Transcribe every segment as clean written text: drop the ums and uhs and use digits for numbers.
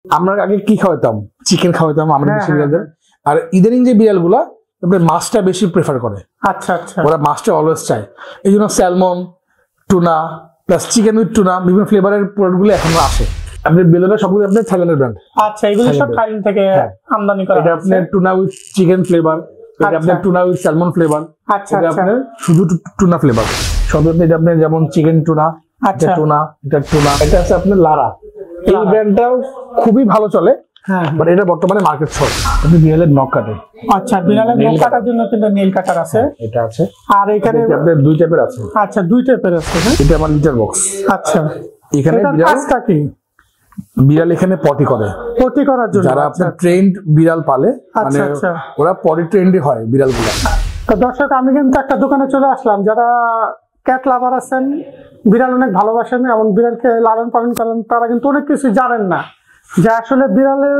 আমরা আগে কি খাওয়াতাম, চিকেন খাওয়াতাম আমরা দেশি বিড়ালদের। আর ইদানিং যে বিড়ালগুলা মাছটা বেশি প্রেফার করে। আচ্ছা আচ্ছা, ওরা মাছটা অলওয়েজ চায়, এই জন্য salmon, tuna plus chicken with tuna বিভিন্ন ফ্লেভারের প্রোডাক্টগুলো এখন আসে। আপনি বেলোনা সবগুলো আপনার থাইল্যান্ডের ব্র্যান্ড। আচ্ছা, এগুলো সব থাইল্যান্ড থেকে আমদানি করা। এটা আপনার টুনা উইথ চিকেন ফ্লেভার, এটা আপনার টুনা উইথ স্যালমন ফ্লেভার, আচ্ছা এটা আপনার শুধু টুনা ফ্লেভার। সব এটা আপনার যেমন চিকেন টুনা, এটা টুনা, এটা টুনা, এটা আছে আপনার লারা। এই ব্র্যান্ডটাও খুবই ভালো চলে, বাট এটা বর্তমানে মার্কেট শর্ট। আপনি বিড়ালের নখ কাটে। আচ্ছা, বিড়ালের নখ কাটার জন্য কিন্তু নেল কাটার আছে, এটা আছে। আর এখানে আপনার দুই টাইপের আছে। আচ্ছা, দুই টাইপের আছে। এটা আমার লিটার বক্স। আচ্ছা, এখানে বিড়াল এখানে পটি করে, পটি করার জন্য যারা আপনার ট্রেন্ড বিড়াল পালে, মানে ওরা পটি ট্রেন্ডই হয় বিড়ালগুলো। তো দর্শক, আমি কিন্তু একটা দোকানে চলে আসলাম, যারা ক্যাট লাভার আছেন, বিড়াল অনেক ভালোবাসেন এবং বিড়ালকে লালন পালন করেন, তারা কিন্তু অনেক কিছু জানেন না যে আসলে বিড়ালের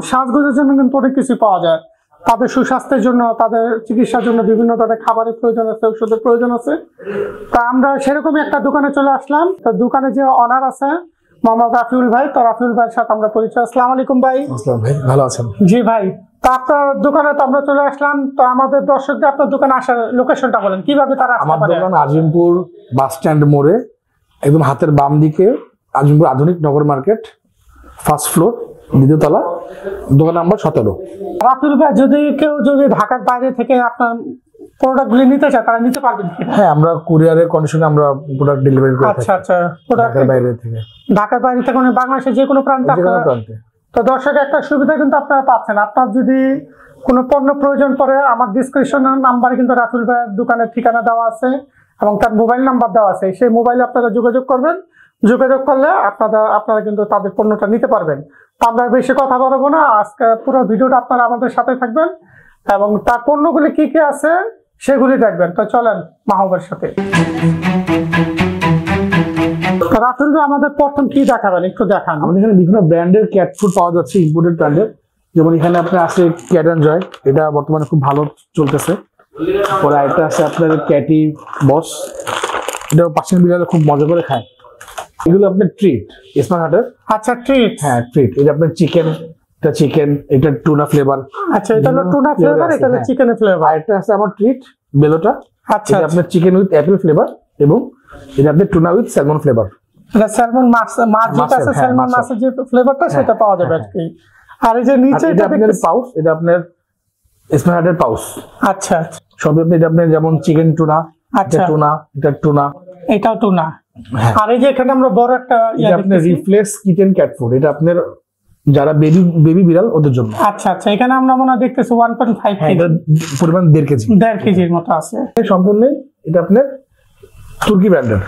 সাজগোজের জন্য কিন্তু অনেক কিছু পাওয়া যায়। তাদের সুস্বাস্থ্যের জন্য, তাদের চিকিৎসার জন্য বিভিন্ন ধরনের খাবারের প্রয়োজন আছে, ঔষধের প্রয়োজন আছে। তা আমরা সেরকমই একটা দোকানে চলে আসলাম। তো দোকানে যে অনার আছে মোহাম্মদ রাফিউল ভাই, তো রাফিউল ভাইয়ের সাথে আমরা পরিচয়। আসসালামু আলাইকুম ভাই। আসসালাম ভাই, ভালো আছেন? জি ভাই, তো আপনার দোকানে তো আমরা চলে আসলাম। তো আমাদের দর্শকদের আপনার দোকানে আসার লোকেশনটা বলেন, কিভাবে তারা আসতে পারে? আমার দোকান আজিমপুর বাস স্ট্যান্ড মোড়ে, একদম হাতের বাম দিকে, আজিমপুর আধুনিক নগর মার্কেট, ফার্স্ট ফ্লোর, দ্বিতীয় তলা, দোকান নাম্বার 17। রাফিউল ভাই, যদি ঢাকার বাইরে থেকে আপনার প্রোডাক্টগুলি নিতে চায়, তারা নিতে পারবেন? হ্যাঁ, আমরা কুরিয়ারের কন্ডিশনে আমরা প্রোডাক্ট ডেলিভারি করি। আচ্ছা আচ্ছা, ঢাকার বাইরে থেকে, ঢাকার বাইরে থেকে মানে বাংলাদেশের যে কোনো প্রান্তে। তো দর্শক, একটা সুবিধা কিন্তু আপনারা পাচ্ছেন। আপনার যদি কোনো পণ্য প্রয়োজন পড়ে, আমার ডিসক্রিপশন নাম্বারে কিন্তু রাফিউল ভাইয়ের দোকানের ঠিকানা দেওয়া আছে এবং তার মোবাইল নাম্বার দেওয়া আছে। সেই মোবাইলে আপনারা যোগাযোগ করবেন, যোগাযোগ করলে আপনারা কিন্তু তাদের পণ্যটা নিতে পারবেন। তো আমরা বেশি কথা বলবো না, আজকে পুরো ভিডিওটা আপনারা আমাদের সাথে থাকবেন এবং তার পণ্যগুলি কি কি আছে সেগুলি দেখবেন। তো চলেন মাহবুবের সাথে। রাফিউল ভাই, আমাদের প্রথম কি দেখাবেন একটু দেখান। আমাদের এখানে বিভিন্ন ব্র্যান্ডের ক্যাট ফুড পাওয়া যাচ্ছে, ইম্পোর্টেড ব্র্যান্ডের। যেমন এখানে আপনার আছে ক্যাট এন্ড জয়, এটা বর্তমানে খুব ভালো চলতেছে। পরে আরেকটা আছে আপনার ক্যাটি বস, এটা পার্সিয়ান বিড়ালে খুব মজা করে খায়। এগুলো আপনার ট্রিট, স্মার্ট হার্টের। আচ্ছা, ট্রিট। হ্যাঁ, ট্রিট। এটা আপনার চিকেন, এটা চিকেন, এটা টুনা ফ্লেভার। আচ্ছা, এটা হলো টুনা ফ্লেভার, এটা হলো চিকেনের ফ্লেভার। আর এটা আছে আমার ট্রিট বেলোটা। আচ্ছা, এটা আপনার চিকেন উইথ অ্যাপেল ফ্লেভার এবং এটা আপনার টুনা উইথ স্যালমন ফ্লেভার। এটা স্যালমন মাছ যেটা আছে, স্যালমন মাছের যে ফ্লেভারটা সেটা পাওয়া যাবে আর কি। আর এই যে নিচে এটা আপনার পাউচ, এটা আপনার স্মার্ট হার্টের পাউচ। আচ্ছা আচ্ছা, সব আপনি এটা আপনার যেমন চিকেন টুনা, এটা টুনা, এটা টুনা, এটাও টুনা। আর এই যে এখানে আমরা বড় একটা আপনার রিফ্লেক্স কিচেন ক্যাট ফুড, এটা আপনার যারা বেবি বিড়াল ওদের জন্য। আচ্ছা আচ্ছা, এখানে আমরা মনে হয় দেখতেছি 1.5 কেজি, এটা পরিমাণ 1.5 কেজি, 1.5 কেজির মতো আছে সম্পূর্ণ। এটা আপনার তুর্কি ব্র্যান্ডের,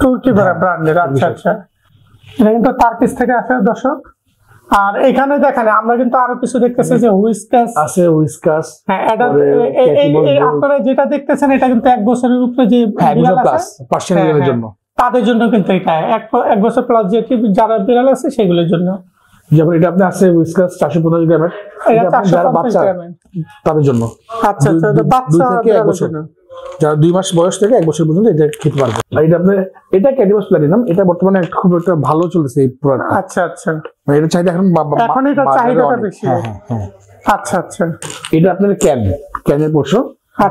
তুর্কি ব্র্যান্ডের। আচ্ছা আচ্ছা, এটা কিন্তু টার্কিশ থেকে আসে দর্শক। আর এখানে দেখেন আমরা কিন্তু আরো কিছু দেখতেছি যে হুইস্কাস আছে, হুইস্কাস। হ্যাঁ, এটা আপনারা যেটা দেখতেছেন এটা কিন্তু 1 বছরের উপরে যে বিড়াল আছে পার্সিয়ান বিড়ালের জন্য, তাদের জন্য কিন্তু এটা 1 বছর প্লাস যে যারা বিড়াল আছে সেগুলোর জন্য। যেমন এটা আপনি আছে হুইস্কাস 450 গ্রামের, যারা বাচ্চা তাদের জন্য। আচ্ছা আচ্ছা, বাচ্চা থেকে 1 বছর, যারা 2 মাস বয়স থেকে 1 বছর পর্যন্ত এটা খেতে পারবে। আর এটা আপনার এটা ক্যাডিবাস প্লাটিনাম, এটা বর্তমানে খুব একটা ভালো চলছে এই প্রোডাক্ট। আচ্ছা আচ্ছা, এটা চাহিদা এখন এটা চাহিদাটা বেশি। হ্যাঁ হ্যাঁ, আচ্ছা আচ্ছা, এটা আপনার ক্যানের পোর্শন।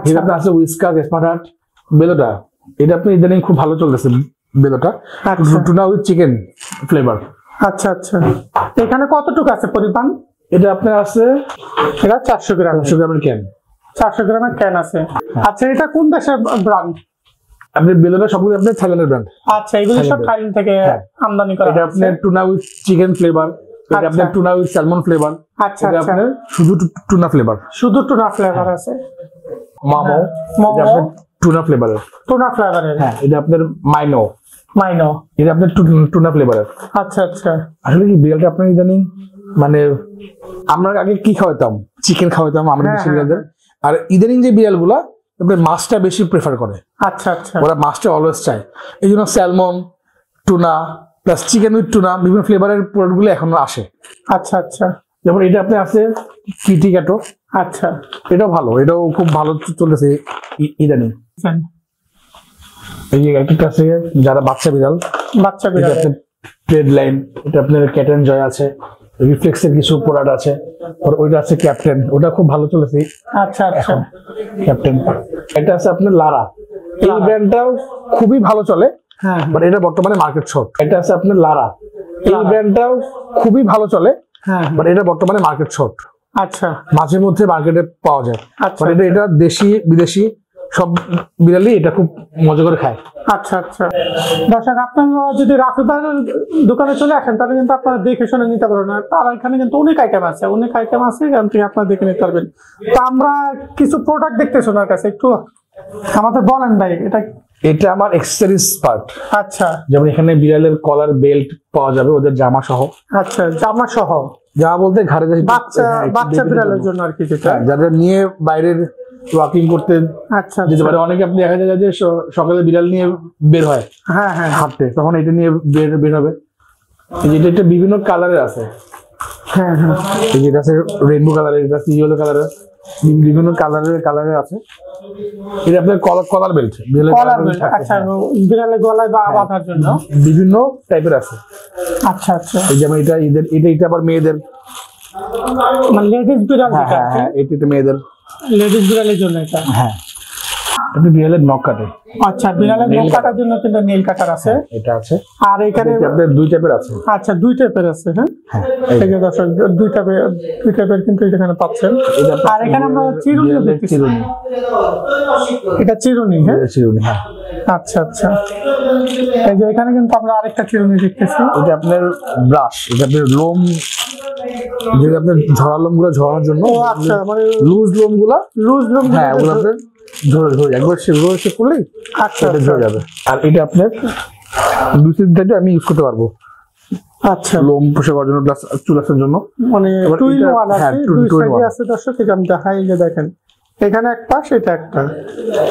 এটা আপনার আছে হুইস্কাস, স্মার্ট হার্ট, বেলোটা। এটা আপনি ইদানিং খুব ভালো চলতেছে বেলোটা, টুনা উইথ চিকেন ফ্লেভার। আচ্ছা আচ্ছা, এখানে কতটুকু আছে পরিমাণ? এটা আপনার আছে, এটা 400 গ্রামের ক্যান, 400 গ্রামের ক্যান আছে। আচ্ছা, এটা কোন দেশের ব্র্যান্ড? আপনি বেলোটা সবগুলো আপনার থাইল্যান্ডের ব্র্যান্ড। আচ্ছা, এগুলো সব থাইল্যান্ড থেকে আমদানি করা। এটা আপনার টুনা উইথ চিকেন ফ্লেভার, এটা আপনার টুনা উইথ স্যালমন ফ্লেভার। আচ্ছা, এটা আপনার শুধু টুনা ফ্লেভার, শুধু টুনা ফ্লেভার আছে। মামো, এটা আপনার টুনা ফ্লেভারের, টুনা ফ্লেভারের। হ্যাঁ, এটা আপনার মাইনো, এটা আপনার টুনা ফ্লেভারের। আচ্ছা আচ্ছা, আসলে কি বিড়ালটা আপনার ইদানিং, মানে আমরা আগে কি খাওয়াতাম, চিকেন খাওয়াতাম আমরা দেশি বিড়ালদের। আর ইদানিং যে বিড়ালগুলা আপনার মাছটা বেশি প্রেফার করে। আচ্ছা আচ্ছা, ওরা মাছটা অলওয়েজ চায়, এই জন্য salmon, tuna plus chicken with tuna বিভিন্ন ফ্লেভারের প্রোডাক্টগুলো এখন আসে। আচ্ছা আচ্ছা, যেমন এটা আপনি আছে কিটি ক্যাটো। আচ্ছা, এটাও ভালো, এটাও খুব ভালো চলতেছে ইদানিং। এই যে একটা আছে যারা বাচ্চা বিড়াল, ট্রেড লাইন, এটা আপনার ক্যাট এন্ড জয় আছে, রিফ্লেক্সের কিছু প্রোডাক্ট আছে, আর ওইটা আছে ক্যাপ্টেন, ওটা খুব ভালো চলেছে আচ্ছা আচ্ছা ক্যাপ্টেন। এটা আছে আপনার লারা, এই ব্র্যান্ডটাও খুবই ভালো চলে, হ্যাঁ বাট এটা বর্তমানে মার্কেট শর্ট। এটা আছে আপনার লারা, এই ব্র্যান্ডটাও খুবই ভালো চলে, হ্যাঁ বাট এটা বর্তমানে মার্কেট শর্ট। আচ্ছা মাঝে মধ্যে মার্কেটে পাওয়া যায়, আচ্ছা বাট এটা দেশি বিদেশি সব বিড়ালই এটা খুব মজা করে খায়। আচ্ছা আচ্ছা দর্শক, আপনারা যদি রাফি ভাইয়ের দোকানে চলে আসেন তাহলে কিন্তু আপনারা দেখে শুনে নিতে পারবেন। আর এখানে কিন্তু অনেক আইটেম আছে, এখান থেকে আপনারা দেখে নিতে পারবেন। তো আমরা কিছু প্রোডাক্ট দেখতেছি ওনার কাছে, একটু আমাদের বলেন ভাই এটা। এটা আমার এক্সেসরিজ পার্ট। আচ্ছা, যেমন এখানে বিড়ালের কলার বেল্ট পাওয়া যাবে, ওদের জামা সহ। আচ্ছা, জামা সহ, জামা বলতে ঘাড়ে বাচ্চা বিড়ালের জন্য আর কি, যেটা যাদের নিয়ে বাইরের ওয়াকিং করতে আচ্ছা যেতে পারে। অনেকে আপনি দেখা যায় যে সকালে বিড়াল নিয়ে বের হয় হ্যাঁ হ্যাঁ হাঁটতে, তখন এটা নিয়ে বের হবে। এটা বিভিন্ন কালারের আছে, হ্যাঁ হ্যাঁ, এটা আছে রেইনবো কালারের, এটা আছে ইয়েলো কালারের, বিভিন্ন কালারের আছে। এটা আপনার কলার বেল্ট, আচ্ছা, বিড়ালের গলায় বাঁধার জন্য বিভিন্ন টাইপের আছে। আচ্ছা আচ্ছা, এই যেমন এটা আবার মেয়েদের, মানে লেডিস বিড়াল। হ্যাঁ, এটা মেয়েদের, লেডিস বিড়ালের জন্য এটা। হ্যাঁ, আপনি বিড়ালের নখ কাটে। আচ্ছা, বিড়ালের নখ কাটার জন্য কিন্তু নেল কাটার আছে, এটা আছে। আর এখানে আপনার দুই টাইপের আছে। আচ্ছা, দুই টাইপের আছে। হ্যাঁ, এই যে দর্শক, দুই টাইপের কিন্তু এখানে পাচ্ছেন। আর এখানে আমরা চিরুনি দেখতেছি, এটা চিরুনি। হ্যাঁ চিরুনি, হ্যাঁ। আচ্ছা আচ্ছা, এই যে এখানে কিন্তু আমরা আরেকটা চিরুনি দেখতেছি। এটা আপনার ব্রাশ, এটা আপনার লোম, যেটা আপনার ঝরা লোম গুলো ঝরানোর জন্য। আচ্ছা, মানে লুজ লোম, হ্যাঁ, ওগুলো আপনার ধরে একবার সে করলেই আচ্ছা ঝরে যাবে। আর এটা আপনার দুই সাইডে আমি ইউজ করতে পারবো। আচ্ছা, লোম পোষা করার জন্য প্লাস চুল আসার জন্য, মানে টু ইন ওয়ান আছে, হ্যাঁ, দুই সাইডে আছে। দর্শক, এটা আমি দেখাই, যে দেখেন এখানে এক পাশ, এটা একটা,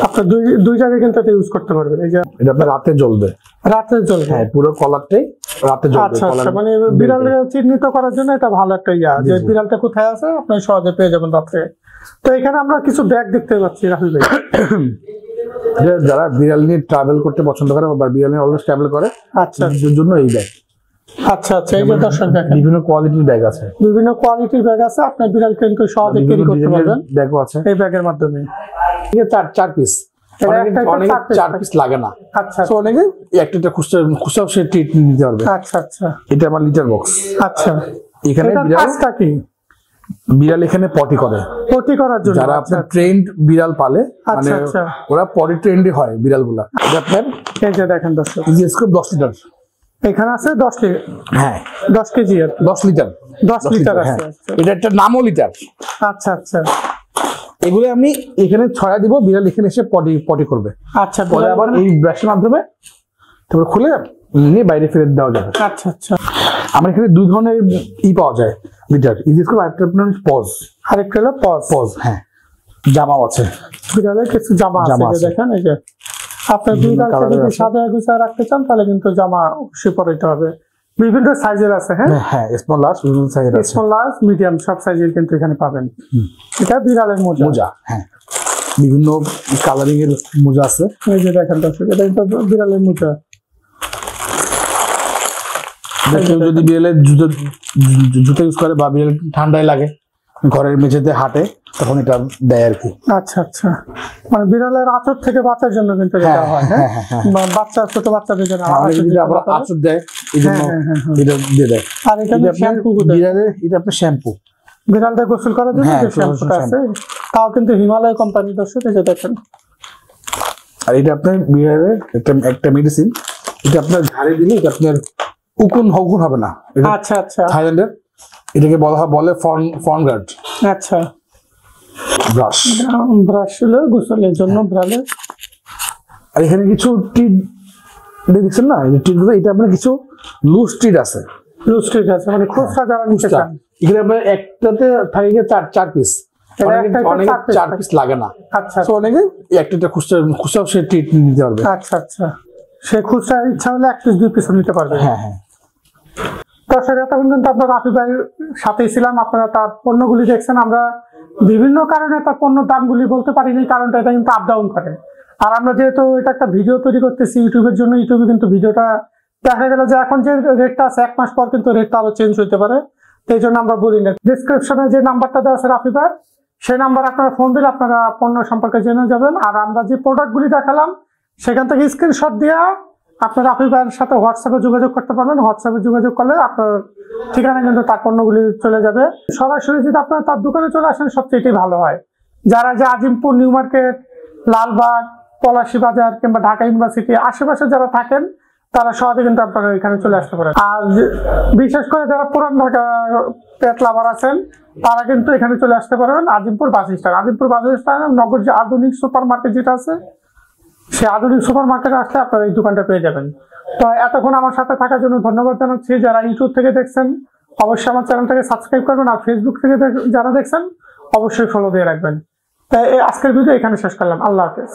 আপনার দুই জায়গায় কিন্তু এটা ইউজ করতে পারবেন। এই যে এটা আপনার রাতে জ্বলবে, হ্যাঁ, পুরো কলারটাই রাতে জ্বলবে। আচ্ছা আচ্ছা, মানে বিড়ালকে চিহ্নিত করার জন্য এটা ভালো একটা যে বিড়ালটা কোথায় আছে আপনি সহজে পেয়ে যাবেন রাত্রে। তো এখানে আমরা কিছু ব্যাগ দেখতে পাচ্ছি রাহুল ভাই, যারা বিড়াল নিয়ে ট্রাভেল করতে পছন্দ করে বা বিড়াল নিয়ে অলওয়েজ ট্রাভেল করে, আচ্ছা, জন্য এই ব্যাগ। আচ্ছা আচ্ছা, এই যে দর্শক দেখেন, বিভিন্ন কোয়ালিটির ব্যাগ আছে, বিভিন্ন কোয়ালিটির ব্যাগ আছে, আপনার বিড়াল কিন্তু সহজে ক্যারি করতে পারবেন ব্যাগও আছে এই ব্যাগের মাধ্যমে। চার পিস, অনেকে 4 পিস লাগে না। আচ্ছা, অনেকে একটা খুচরা সে ট্রিট নিতে পারবে। আচ্ছা আচ্ছা, এটা আমার লিটার বক্স। আচ্ছা, এখানে বিড়াল এখানে পটি করার জন্য, যারা আপনার ট্রেন্ড বিড়াল পালে, মানে ওরা পটি ট্রেন্ডে হয় বিড়ালগুলা। এটা আপনার এই যে দেখেন দর্শক, 10 লিটার এখানে আছে, 10 লিটার, হ্যাঁ 10 কেজি আর 10 লিটার 10 লিটার আছে। এটা একটা নামও লিটার। আচ্ছা আচ্ছা, এগুলো আমি এখানে ছড়া দিব, বিড়াল এখানে এসে পটি করবে। আচ্ছা, পরে আবার এই ব্রাশের মাধ্যমে তারপর খুলে নিয়ে বাইরে ফেরত দেওয়া যাবে। আচ্ছা আচ্ছা, আমার এখানে দুই ধরনের পাওয়া যায় লিটার, আরেকটা আপনার পজ, আরেকটা হলো পজ। হ্যাঁ, জামাও আছে, বিড়ালের কিছু জামা আছে, দেখেন এই যে আপনার বিড়ালকে যদি সাদা গুছায় রাখতে চান তাহলে কিন্তু জামা অবশ্যই পরাইতে হবে। বিভিন্ন সাইজের আছে, হ্যাঁ, স্মল লার্জ, বিভিন্ন সাইজের আছে, স্মল লার্জ মিডিয়াম সব সাইজের কিন্তু এখানে পাবেন। এটা বিড়ালের মোজা, হ্যাঁ, বিভিন্ন কালারিং এর মোজা আছে। এই যে দেখেন দর্শক, এটা কিন্তু বিড়ালের মোজা। কেউ যদি বিড়ালের জুতো ইউজ করে বা বিড়াল ঠান্ডায় লাগে, ঘরের মেঝেতে হাঁটে, তখন এটা দেয় আর কি। আচ্ছা আচ্ছা, মানে বিড়ালের আঁচড় থেকে বাঁচার জন্য কিন্তু এটা হয়। হ্যাঁ, ছোট বাচ্চাদের জন্য আবার আঁচড় দেয়, এই জন্য এটা দিয়ে দেয়। আর এখানে শ্যাম্পু, বিড়ালের এটা আপনার শ্যাম্পু, বিড়ালটা গোসল করার জন্য যে শ্যাম্পুটা আছে, তাও কিন্তু হিমালয় কোম্পানি। দর্শক, এই যে দেখেন, আর এটা আপনার বিড়ালের একটা মেডিসিন, এটা আপনার ঘাড়ে দিলে এটা আপনার উকুন হবে না। আচ্ছা আচ্ছা, থাইল্যান্ডের এটাকে বলে ফর্ন গার্ড। আচ্ছা, ব্রাশ হলো গোসলের জন্য বিড়ালের। আর এখানে কিছু টিট দেখছেন না, এটা আপনার কিছু লুজ টিট আছে, মানে খুচরা যারা নিতে চান। এখানে আপনার একটাতে থাকে 4 পিস, অনেকে 4 পিস লাগে না। আচ্ছা, অনেকে একটা খুচরা সে টিট নিতে পারবে। আচ্ছা আচ্ছা, সে খুচরা ইচ্ছা হলে 1 পিস 2 পিস নিতে পারবে। হ্যাঁ হ্যাঁ, দর্শক, এতক্ষণ কিন্তু আপনার রাফি ভাইয়ের সাথেই ছিলাম, আপনারা তার পণ্যগুলি দেখছেন। আমরা বিভিন্ন কারণে তার পণ্য দামগুলি বলতে পারিনি, কারণটা এটা কিন্তু আপ ডাউন করে। আর আমরা যেহেতু এটা একটা ভিডিও তৈরি করতেছি ইউটিউবের জন্য, ইউটিউবে কিন্তু ভিডিওটা দেখা গেল যে এখন যে রেটটা আছে 1 মাস পর কিন্তু রেটটা আরো চেঞ্জ হতে পারে। এই জন্য আমরা বলি না। ডিসক্রিপশনে যে নাম্বারটা দেওয়া আছে রাফি ভাই, সেই নাম্বার আপনারা ফোন দিলে আপনারা পণ্য সম্পর্কে জেনে যাবেন। আর আমরা যে প্রোডাক্টগুলি দেখালাম সেখান থেকে স্ক্রিনশট দিয়ে আপনার রাফি ভাইয়ের সাথে হোয়াটসঅ্যাপে যোগাযোগ করতে পারবেন। হোয়াটসঅ্যাপে যোগাযোগ করলে আপনার ঠিকানা কিন্তু তার পণ্যগুলি চলে যাবে। সরাসরি যদি আপনারা তার দোকানে চলে আসেন সবচেয়ে ভালো হয়। যারা যে আজিমপুর, নিউ মার্কেট, লালবাগ, পলাশী বাজার কিংবা ঢাকা ইউনিভার্সিটি আশেপাশে যারা থাকেন তারা সহজে কিন্তু আপনারা এখানে চলে আসতে পারেন। আর বিশেষ করে যারা পুরান ঢাকা পেট লাভার আছেন তারা কিন্তু এখানে চলে আসতে পারবেন Azimpur bus stand. Azimpur bus stand নগর যে আধুনিক সুপার মার্কেট যেটা আছে, সেই আধুনিক সুপার মার্কেটে আসলে আপনারা এই দোকানটা পেয়ে যাবেন। তো এতক্ষণ আমার সাথে থাকার জন্য ধন্যবাদ জানাচ্ছি। যারা ইউটিউব থেকে দেখছেন অবশ্যই আমার চ্যানেলটাকে সাবস্ক্রাইব করবেন, আর ফেসবুক থেকে যারা দেখছেন অবশ্যই ফলো দিয়ে রাখবেন। তাই আজকের ভিডিও এখানে শেষ করলাম। আল্লাহ হাফেজ।